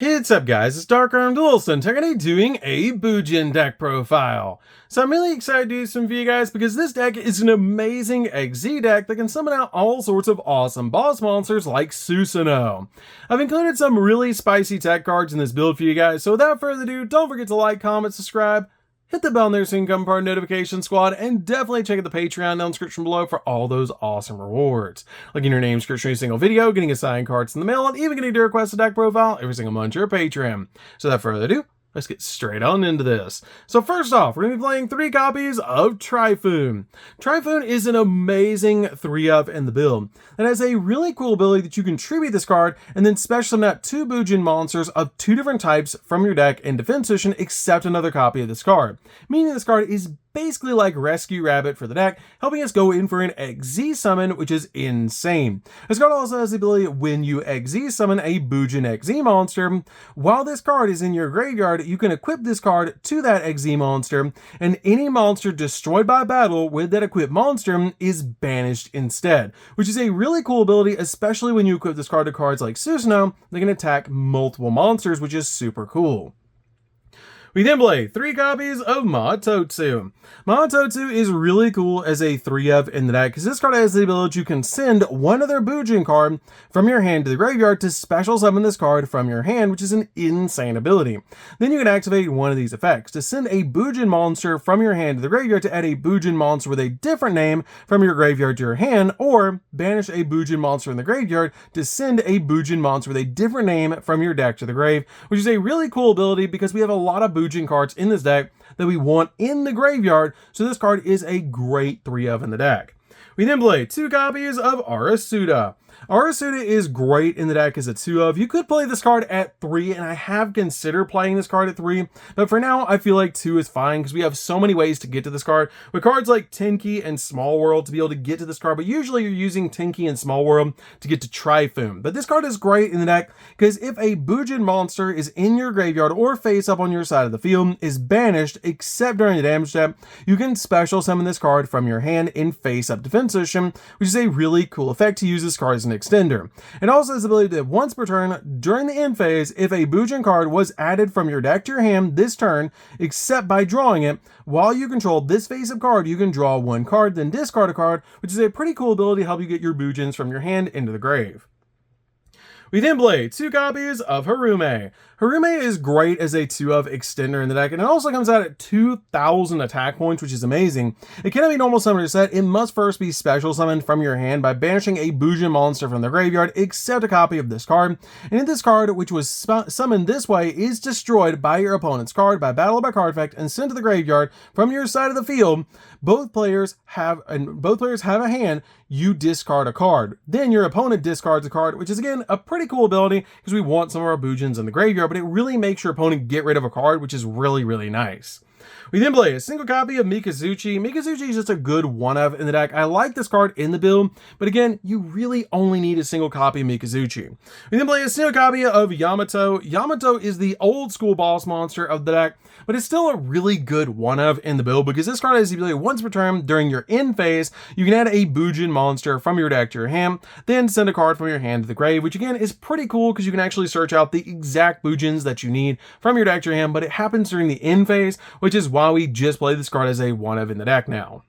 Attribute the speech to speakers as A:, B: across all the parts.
A: What's up guys, it's DarkArmedDuelist and today doing a Bujin deck profile. So I'm really excited to do this for you guys because this deck is an amazing XZ deck that can summon out all sorts of awesome boss monsters like Susanoo. I've included some really spicy tech cards in this build for you guys, so without further ado, don't forget to like, comment, subscribe, hit the bell in there so you can become part of the notification squad, and definitely check out the Patreon down in the description below for all those awesome rewards. Like in your name, description, every single video, getting assigned cards in the mail, and even getting to request a deck profile every single month to your Patreon. So without further ado, let's get straight on into this. So first off, we're going to be playing 3 copies of Typhoon. Typhoon is an amazing 3-up in the build that has a really cool ability that you can tribute this card and then special summon out 2 Bujin monsters of 2 different types from your deck in defense position except another copy of this card. Meaning this card is basically like Rescue Rabbit for the deck, helping us go in for an XZ summon, which is insane. This card also has the ability when you XZ summon a Bujin XZ monster, while this card is in your graveyard, you can equip this card to that XZ monster, and any monster destroyed by battle with that equipped monster is banished instead, which is a really cool ability, especially when you equip this card to cards like Susanoo that can attack multiple monsters, which is super cool. We then play 3 copies of Mantooth. Mantooth is really cool as a 3-up in the deck because this card has the ability you can send one other Bujin card from your hand to the graveyard to special summon this card from your hand, which is an insane ability. Then you can activate one of these effects to send a Bujin monster from your hand to the graveyard to add a Bujin monster with a different name from your graveyard to your hand, or banish a Bujin monster in the graveyard to send a Bujin monster with a different name from your deck to the grave, which is a really cool ability because we have a lot of Bujin cards in this deck that we want in the graveyard, so this card is a great 3-up in the deck. We then play 2 copies of Arasuda. Arasuda is great in the deck as a 2-up. You could play this card at 3, and I have considered playing this card at 3, but for now I feel like 2 is fine because we have so many ways to get to this card with cards like Tenki and Small World to be able to get to this card, but usually you're using Tenki and Small World to get to Typhoon. But this card is great in the deck because if a Bujin monster is in your graveyard or face up on your side of the field, is banished except during the damage step, you can special summon this card from your hand in face up defense position, which is a really cool effect to use this card as an extender. It also has the ability that once per turn during the end phase, if a Bujin card was added from your deck to your hand this turn, except by drawing it, while you control this face-up card, you can draw 1 card, then discard a card, which is a pretty cool ability to help you get your Bujins from your hand into the grave. We then play 2 copies of Harume. Harume is great as a 2-up extender in the deck, and it also comes out at 2,000 attack points, which is amazing. It cannot be normal summoned or set. It must first be special summoned from your hand by banishing a Bujin monster from the graveyard, except a copy of this card. And if this card, which was summoned this way, is destroyed by your opponent's card by battle or by card effect and sent to the graveyard from your side of the field, both players have a hand, you discard a card. Then your opponent discards a card, which is again a pretty cool ability because we want some of our Bujins in the graveyard, but it really makes your opponent get rid of a card, which is really, really nice. We then play a single copy of Mikazuchi. Mikazuchi is just a good 1-up in the deck. I like this card in the build, but again, you really only need a single copy of Mikazuchi. We then play a single copy of Yamato. Yamato is the old school boss monster of the deck, but it's still a really good 1-up in the build because this card has the ability once per turn during your end phase, you can add a Bujin monster from your deck to your hand, then send a card from your hand to the grave, which again is pretty cool because you can actually search out the exact Bujins that you need from your deck to your hand, but it happens during the end phase, which is why we just play this card as a 1-up in the deck now.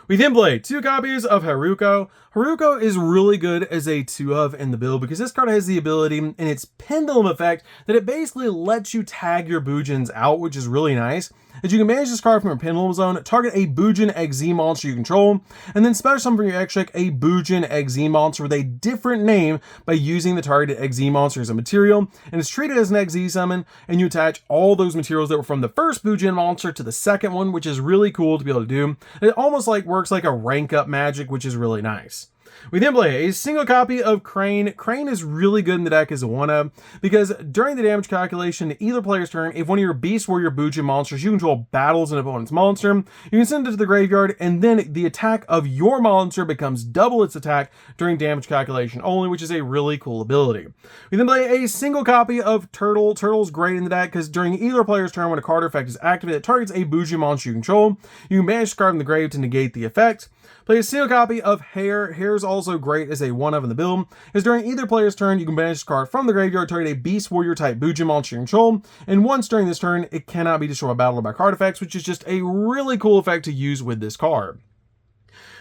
A: We then play 2 copies of Haruko. Haruko is really good as a 2-up in the build because this card has the ability in its pendulum effect that it basically lets you tag your Bujins out, which is really nice. As you can manage this card from your pendulum zone, target a Bujin XZ monster you control, and then special summon from your extra deck a Bujin XZ monster with a different name by using the targeted XZ monster as a material, and it's treated as an XZ summon, and you attach all those materials that were from the first Bujin monster to the second one, which is really cool to be able to do. It almost like works like a rank up magic, which is really nice. We then play a single copy of Crane. Crane is really good in the deck as a 1-up because during the damage calculation to either player's turn, if one of your Beast Warrior Bujin monsters you control battles an opponent's monster, you can send it to the graveyard, and then the attack of your monster becomes double its attack during damage calculation only, which is a really cool ability. We then play a single copy of Turtle. Turtle's great in the deck because during either player's turn when a card effect is activated that targets a Bujin monster you control, you can banish the card from the grave to negate the effect. Play a single copy of Hare. Hare is also great as a 1-of in the build, is during either player's turn, you can banish this card from the graveyard, target a Beast Warrior type Bujin monster you control, and once during this turn, it cannot be destroyed by battle or by card effects, which is just a really cool effect to use with this card.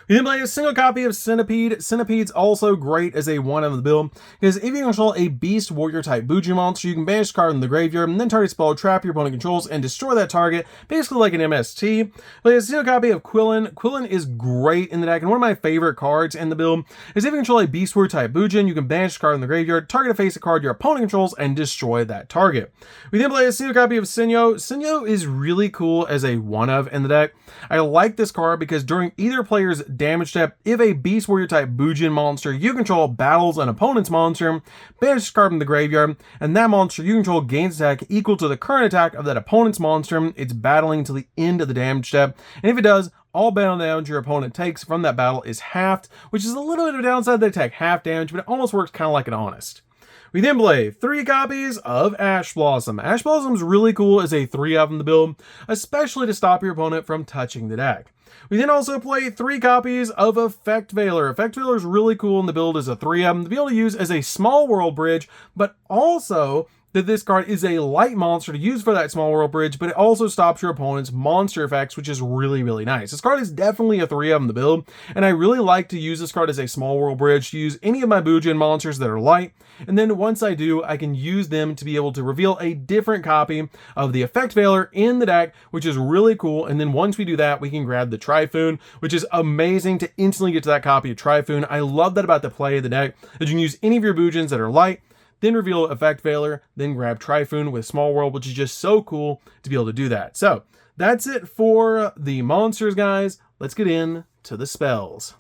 A: We then play a single copy of Centipede. Centipede's also great as a 1-of the build, because if you control a Beast Warrior type Bujin monster, you can banish the card in the graveyard and then target spell trap your opponent controls and destroy that target, basically like an MST. Play a single copy of Quillin. Quillin is great in the deck, and one of my favorite cards in the build is if you control a Beast Warrior type Bujin, you can banish the card in the graveyard, target a face card your opponent controls, and destroy that target. We then play a single copy of Sinyo. Sinyo is really cool as a 1-of in the deck. I like this card because during either player's damage step, if a Beast Warrior type Bujin monster you control battles an opponent's monster, banish this card from the graveyard, and that monster you control gains attack equal to the current attack of that opponent's monster it's battling until the end of the damage step, and if it does, all battle damage your opponent takes from that battle is halved, which is a little bit of a downside. They take half damage, but it almost works kind of like an Honest. We then play 3 copies of Ash Blossom. Ash Blossom is really cool as a 3-of in the build, especially to stop your opponent from touching the deck. We then also play 3 copies of Effect Veiler. Effect Veiler is really cool in the build as a 3-of to be able to use as a small world bridge, but also that this card is a light monster to use for that small world bridge, but it also stops your opponent's monster effects, which is really, really nice. This card is definitely a 3-of in the build, and I really like to use this card as a small world bridge to use any of my Bujin monsters that are light, and then once I do, I can use them to be able to reveal a different copy of the Effect Veiler in the deck, which is really cool, and then once we do that, we can grab the Typhoon, which is amazing to instantly get to that copy of Typhoon. I love that about the play of the deck, that you can use any of your Bujins that are light, then reveal Effect Veiler, then grab Typhoon with Small World, which is just so cool to be able to do that. So that's it for the monsters, guys. Let's get into the spells.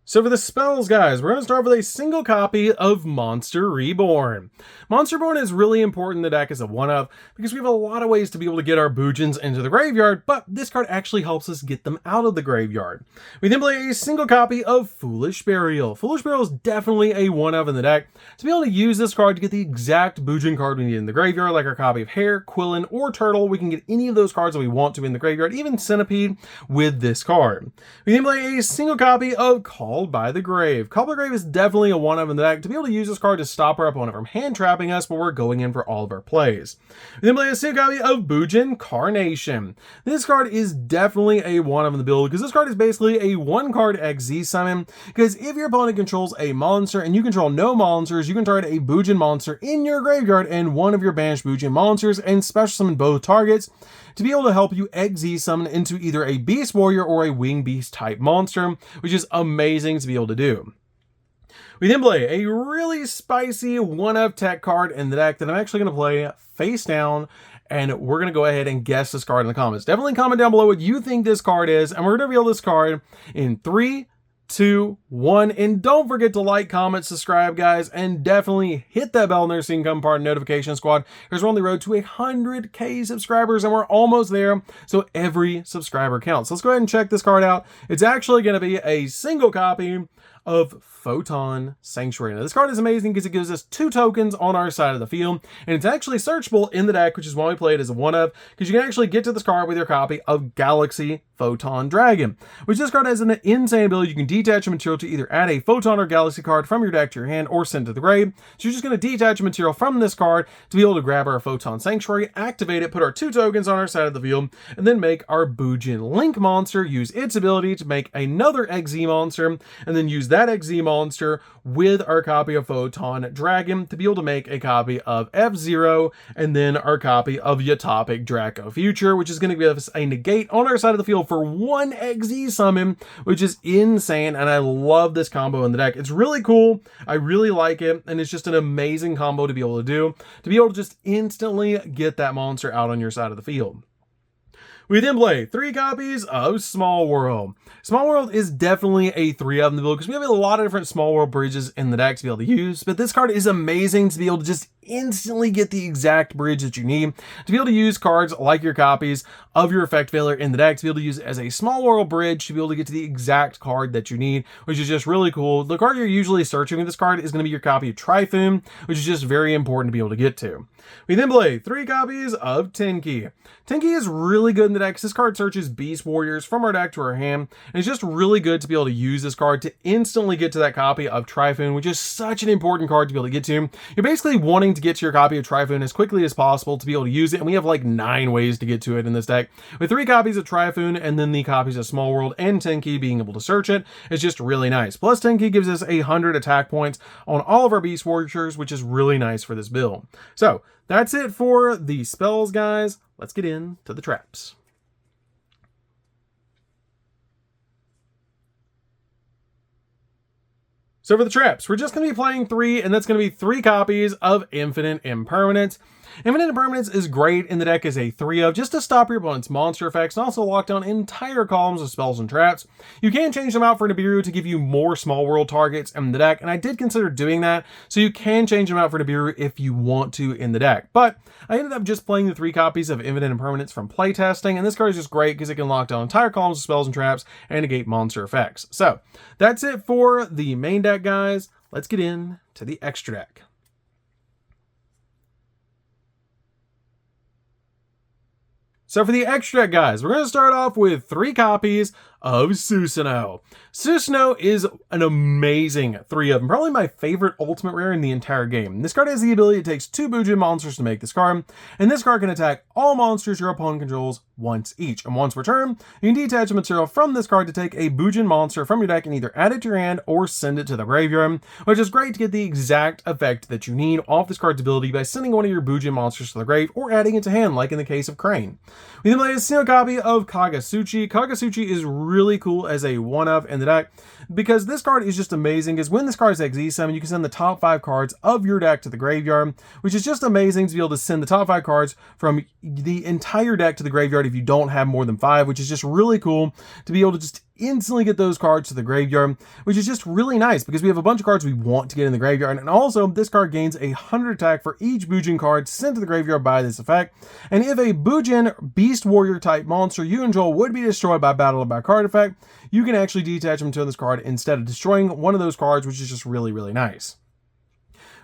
A: So for the spells, guys, we're going to start with a single copy of Monster Reborn. Monster Reborn is really important in the deck as a 1-of because we have a lot of ways to be able to get our Bujins into the graveyard, but this card actually helps us get them out of the graveyard. We then play a single copy of Foolish Burial. Foolish Burial is definitely a 1-of in the deck. To be able to use this card to get the exact Bujin card we need in the graveyard, like our copy of Hare, Quillin, or Turtle, we can get any of those cards that we want to in the graveyard, even Centipede, with this card. We then play a single copy of Called by the Grave. Called by the Grave is definitely a 1-of in the deck to be able to use this card to stop our opponent from hand trapping us when we're going in for all of our plays. We then play a single copy of Bujin Carnation. This card is definitely a 1-of in the build because this card is basically a 1-card XZ summon, because if your opponent controls a monster and you control no monsters, you can target a Bujin monster in your graveyard and one of your banished Bujin monsters and special summon both targets to be able to help you XZ summon into either a Beast Warrior or a Wing Beast type monster, which is amazing to be able to do. We then play a really spicy 1-of tech card in the deck that I'm actually going to play face down, and we're going to go ahead and guess this card in the comments. Definitely comment down below what you think this card is, and we're going to reveal this card in 3, 2, 1, and don't forget to like, comment, subscribe, guys, and definitely hit that bell next so you can become part of Notification Squad, because we're on the road to 100K subscribers, and we're almost there, so every subscriber counts. So let's go ahead and check this card out. It's actually going to be a single copy of Photon Sanctuary. Now, this card is amazing because it gives us 2 tokens on our side of the field, and it's actually searchable in the deck, which is why we play it as a 1-of, because you can actually get to this card with your copy of Galaxy Photon Dragon, which this card has an insane ability. You can detach a material to either add a Photon or Galaxy card from your deck to your hand or send to the grave. So you're just going to detach a material from this card to be able to grab our Photon Sanctuary, activate it, put our 2 tokens on our side of the field, and then make our Bujin Link monster use its ability to make another XZ monster, and then use that XZ monster with our copy of Photon Dragon to be able to make a copy of F-Zero, and then our copy of Utopic Draco Future, which is going to give us a negate on our side of the field for 1 XZ summon, which is insane, and I love this combo in the deck. It's really cool. I really like it, and it's just an amazing combo to be able to just instantly get that monster out on your side of the field. We then play 3 copies of Small World. Small World is definitely a 3-of in the build because we have a lot of different Small World bridges in the deck to be able to use, but this card is amazing to be able to just instantly get the exact bridge that you need to be able to use cards like your copies of your effect failure in the deck, to be able to use it as a small world bridge to be able to get to the exact card that you need, which is just really cool. The card you're usually searching with this card is going to be your copy of Typhoon, which is just very important to be able to get to. We then play 3 copies of Tenki. Tenki is really good in the deck because this card searches Beast Warriors from our deck to our hand, and it's just really good to be able to use this card to instantly get to that copy of Typhoon, which is such an important card to be able to get to. You're basically wanting to get to your copy of Typhoon as quickly as possible to be able to use it, and we have like 9 ways to get to it in this deck. With 3 copies of Typhoon and then the copies of Small World and Tenki being able to search it, it's just really nice. Plus Tenki gives us 100 attack points on all of our Beast Warriors, which is really nice for this build. So that's it for the spells, guys. Let's get into the traps. So for the traps, we're just going to be playing 3, and that's going to be 3 copies of Infinite Impermanence. Infinite Impermanence is great in the deck as a 3-of, just to stop your opponent's monster effects and also lock down entire columns of spells and traps. You can change them out for Nibiru to give you more small world targets in the deck, and I did consider doing that, so you can change them out for Nibiru if you want to in the deck. But I ended up just playing the 3 copies of Infinite Impermanence from playtesting, and this card is just great because it can lock down entire columns of spells and traps and negate monster effects. So that's it for the main deck, guys. Let's get into the extra deck. So for the extra deck, guys, we're going to start off with 3 copies of Susanoo. Susanoo is an amazing 3-of, and probably my favorite ultimate rare in the entire game. This card has the ability, it takes 2 Bujin monsters to make this card, and this card can attack all monsters your opponent controls once each. And once per turn, you can detach a material from this card to take a Bujin monster from your deck and either add it to your hand or send it to the graveyard, which is great to get the exact effect that you need off this card's ability by sending one of your Bujin monsters to the grave or adding it to hand, like in the case of Crane. We then play a single copy of Kagasuchi. Kagasuchi is really cool as a 1-of in the deck because this card is just amazing, because when this card is XZ summon, you can send the top 5 cards of your deck to the graveyard, which is just amazing to be able to send the top 5 cards from the entire deck to the graveyard if you don't have more than 5, which is just really cool to be able to just instantly get those cards to the graveyard, which is just really nice because we have a bunch of cards we want to get in the graveyard. And also this card gains 100 attack for each Bujin card sent to the graveyard by this effect. And if a Bujin Beast Warrior type monster you control would be destroyed by battle or by card effect, you can actually detach them to this card instead of destroying one of those cards, which is just really, really nice.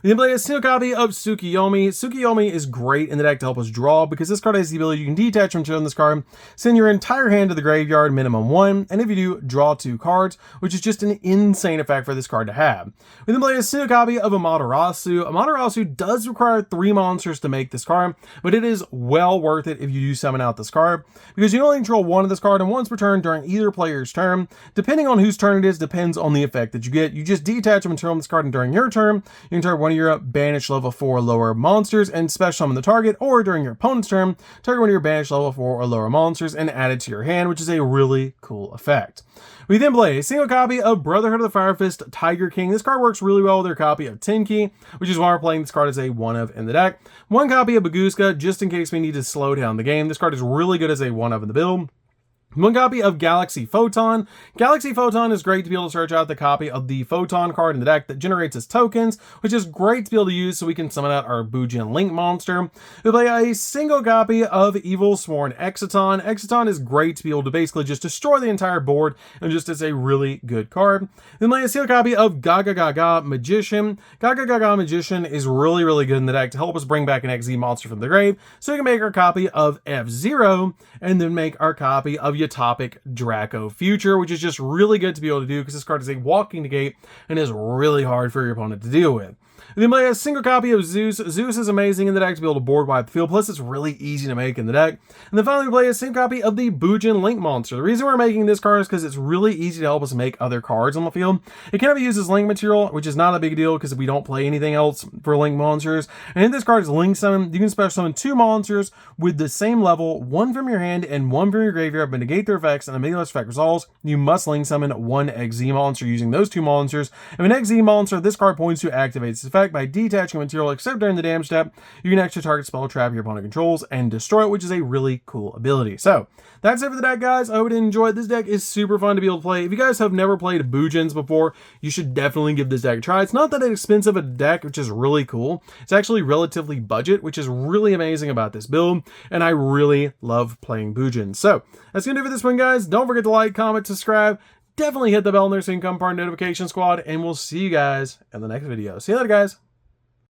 A: We then play a single copy of Tsukiyomi. Tsukiyomi is great in the deck to help us draw because this card has the ability you can detach from this card, send your entire hand to the graveyard, minimum 1, and if you do, draw 2 cards, which is just an insane effect for this card to have. We then play a single copy of Amaterasu. Amaterasu does require 3 monsters to make this card, but it is well worth it if you do summon out this card, because you only control 1 of this card and once per turn during either player's turn. Depending on whose turn it is, depends on the effect that you get. You just detach a material from this card, and during your turn, you can target one of your banished level 4 or lower monsters and special summon the target, or during your opponent's turn, target one of your banished level 4 or lower monsters and add it to your hand, which is a really cool effect. We then play a single copy of Brotherhood of the Fire Fist Tiger King. This card works really well with their copy of Tenki, which is why we're playing this card as a 1-of in the deck. 1 copy of Baguska, just in case we need to slow down the game. This card is really good as a 1-of in the build. 1 copy of Galaxy Photon. Galaxy Photon is great to be able to search out the copy of the Photon card in the deck that generates its tokens, which is great to be able to use so we can summon out our Bujin Link monster. We play a single copy of Evil Sworn Exciton. Exciton is great to be able to basically just destroy the entire board, and just is a really good card. Then play a single copy of Gaga Gaga Magician. Gaga Gaga Magician is really, really good in the deck to help us bring back an XZ monster from the grave, so we can make our copy of F-Zero, and then make our copy of Utopic Draco Future, which is just really good to be able to do because this card is a walking negate and is really hard for your opponent to deal with. And then play a single copy of Zeus. Zeus is amazing in the deck to be able to board wipe the field, plus it's really easy to make in the deck. And then finally we play a single copy of the Bujin Link monster. The reason we're making this card is because it's really easy to help us make other cards on the field. It cannot be used as Link material, which is not a big deal because we don't play anything else for Link monsters. And if this card is Link summon, you can special summon 2 monsters with the same level, 1 from your hand and 1 from your graveyard, but negate their effects and immediately effect resolves. You must Link summon 1 XZ monster using those 2 monsters. If an XZ monster this card points to activates its effect by detaching material except during the damage step. You can actually target spell or trap your opponent controls and destroy it, which is a really cool ability. So that's it for the deck, guys. I hope you enjoyed. This deck is super fun to be able to play. If you guys have never played Bujins before, you should definitely give this deck a try. It's not that expensive a deck, which is really cool. It's actually relatively budget, which is really amazing about this build, and I really love playing Bujins. So that's gonna do it for this one, guys. Don't forget to like, comment, subscribe. Definitely hit the bell on there so you can become part of Notification Squad, and we'll see you guys in the next video. See you later, guys.